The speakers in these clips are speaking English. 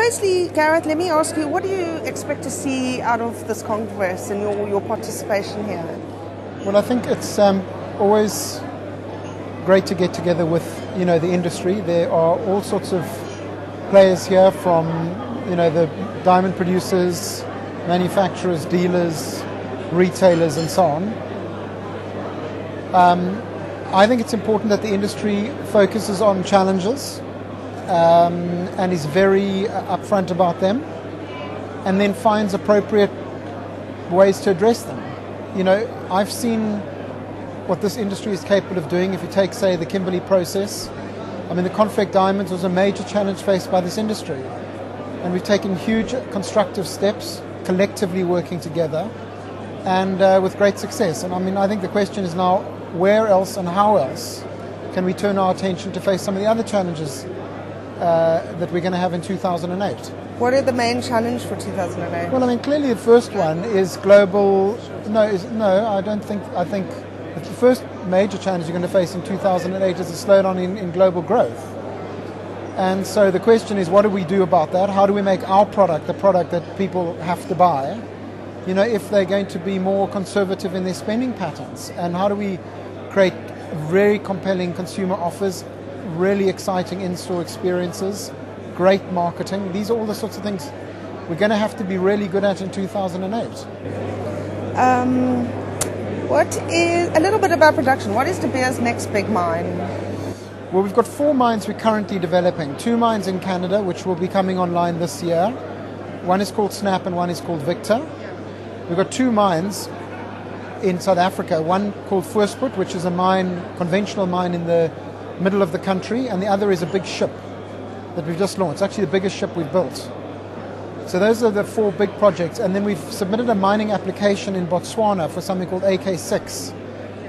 firstly, Gareth, let me ask you, what do you expect to see out of this Congress and your participation here? Well, I think it's always great to get together with, the industry. There are all sorts of players here from, the diamond producers, manufacturers, dealers, retailers, and so on. I think it's important that the industry focuses on challenges and is very upfront about them, and then finds appropriate ways to address them. I've seen what this industry is capable of doing. If you take, say, the Kimberley process, the Conflict Diamonds was a major challenge faced by this industry. And we've taken huge constructive steps, collectively working together, and with great success. And I think the question is now, where else and how else can we turn our attention to face some of the other challenges that we're going to have in 2008? What are the main challenges for 2008? Well, clearly the first one is global. I think the first major challenge you're going to face in 2008 is a slowdown in global growth. And so the question is, what do we do about that? How do we make our product the product that people have to buy, if they're going to be more conservative in their spending patterns? And how do we create very compelling consumer offers, really exciting in-store experiences, great marketing? These are all the sorts of things we're going to have to be really good at in 2008. What is a little bit about production? What is De Beers' next big mine? Well, we've got 4 mines we're currently developing. 2 mines in Canada, which will be coming online this year. One is called Snap and one is called Victor. We've got 2 mines in South Africa. One called Voorspoed, which is a mine, conventional mine in the middle of the country, and the other is a big ship that we've just launched. It's actually the biggest ship we've built. So those are the 4 big projects. And then we've submitted a mining application in Botswana for something called AK6,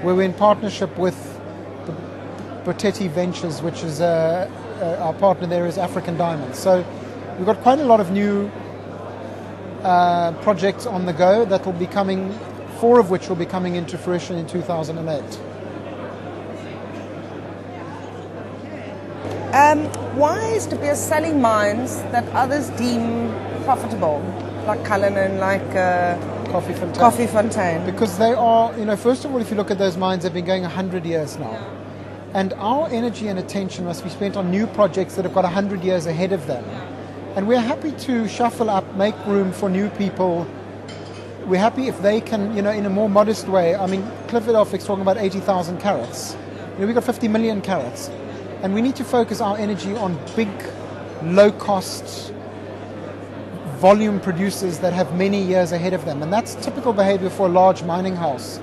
where we're in partnership with the Boteti Ventures, which is our partner there is African Diamonds. So we've got quite a lot of new projects on the go that will be coming, 4 of which will be coming into fruition in 2008. Why is De Beers selling mines that others deem profitable, like Cullinan, like Coffee Fontaine? Because they are, first of all, if you look at those mines, they've been going 100 years now. Yeah. And our energy and attention must be spent on new projects that have got 100 years ahead of them. Yeah. And we're happy to shuffle up, make room for new people. We're happy if they can, in a more modest way. Clifford Offwick's talking about 80,000 carats. We've got 50 million carats. And we need to focus our energy on big, low-cost, volume producers that have many years ahead of them. And that's typical behavior for a large mining house.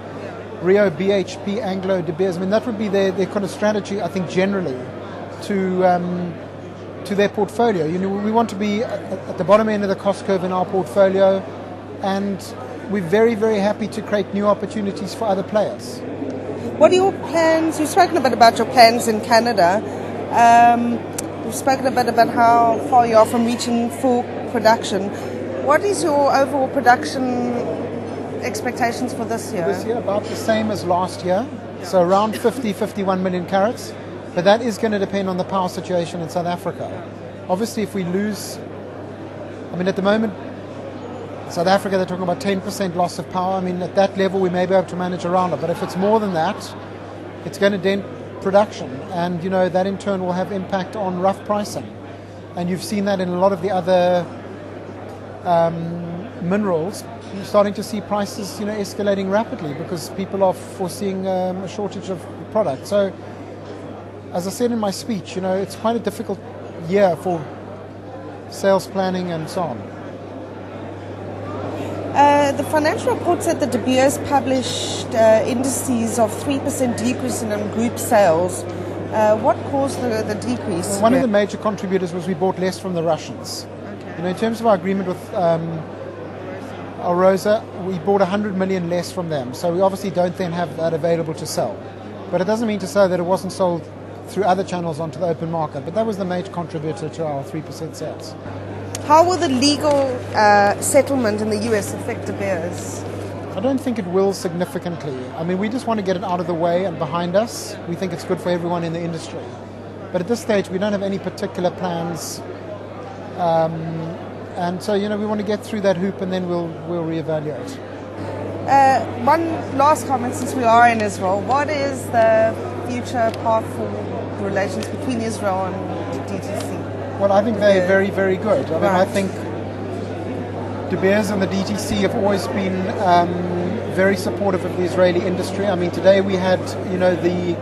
Rio, BHP, Anglo, De Beers, that would be their kind of strategy, I think, generally, to their portfolio. We want to be at the bottom end of the cost curve in our portfolio, and we're very, very happy to create new opportunities for other players. What are your plans? You've spoken a bit about your plans in Canada. You've spoken a bit about how far you are from reaching full production. What is your overall production expectations for this year? This year, about the same as last year. So around 51 million carats. But that is going to depend on the power situation in South Africa. Obviously, if we lose, at the moment, South Africa, they're talking about 10% loss of power. At that level, we may be able to manage around it. But if it's more than that, it's going to dent production. And, that in turn will have impact on rough pricing. And you've seen that in a lot of the other minerals. You're starting to see prices, escalating rapidly because people are foreseeing a shortage of product. So, as I said in my speech, it's quite a difficult year for sales planning and so on. The financial report said that De Beers published indices of 3% decrease in group sales. What caused the decrease? Well, one of the major contributors was we bought less from the Russians. Okay. In terms of our agreement with Alrosa, we bought 100 million less from them. So we obviously don't then have that available to sell. But it doesn't mean to say that it wasn't sold through other channels onto the open market. But that was the major contributor to our 3% sales. How will the legal settlement in the US affect De Beers? I don't think it will significantly. We just want to get it out of the way and behind us. We think it's good for everyone in the industry. But at this stage, we don't have any particular plans And so, we want to get through that hoop, and then we'll reevaluate. One last comment, since we are in Israel, what is the future path for relations between Israel and DTC? Well, I think they're very, very good. I mean, Right. I think De Beers and the DTC have always been very supportive of the Israeli industry. I mean, today we had, the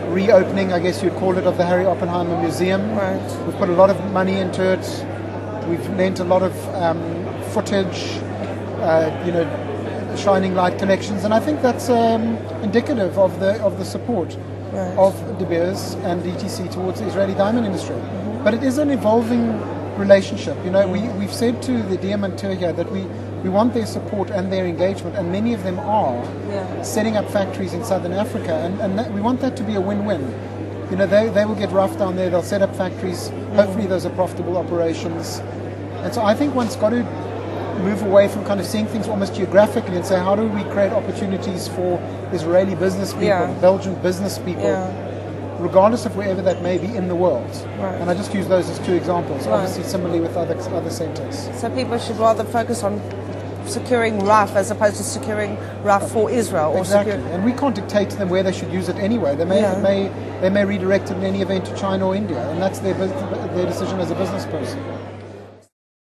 reopening, I guess you'd call it, of the Harry Oppenheimer Museum. Right. We've put a lot of money into it. We've lent a lot of footage, shining light collections, and I think that's indicative of the support Right. of De Beers and DTC towards the Israeli diamond industry. Mm-hmm. But it is an evolving relationship. We've said to the Diamanteur here that we want their support and their engagement, and many of them are setting up factories in southern Africa, and we want that to be a win-win. They will get rough down there, they'll set up factories, hopefully those are profitable operations. And so I think one's got to move away from kind of seeing things almost geographically and say, how do we create opportunities for Israeli business people, Belgian business people, regardless of wherever that may be in the world. Right. And I just use those as two examples, obviously similarly with other centres. So people should rather focus on securing rough as opposed to securing rough for Israel. Exactly. And we can't dictate to them where they should use it anyway. They may redirect it in any event to China or India, and that's their decision as a business person.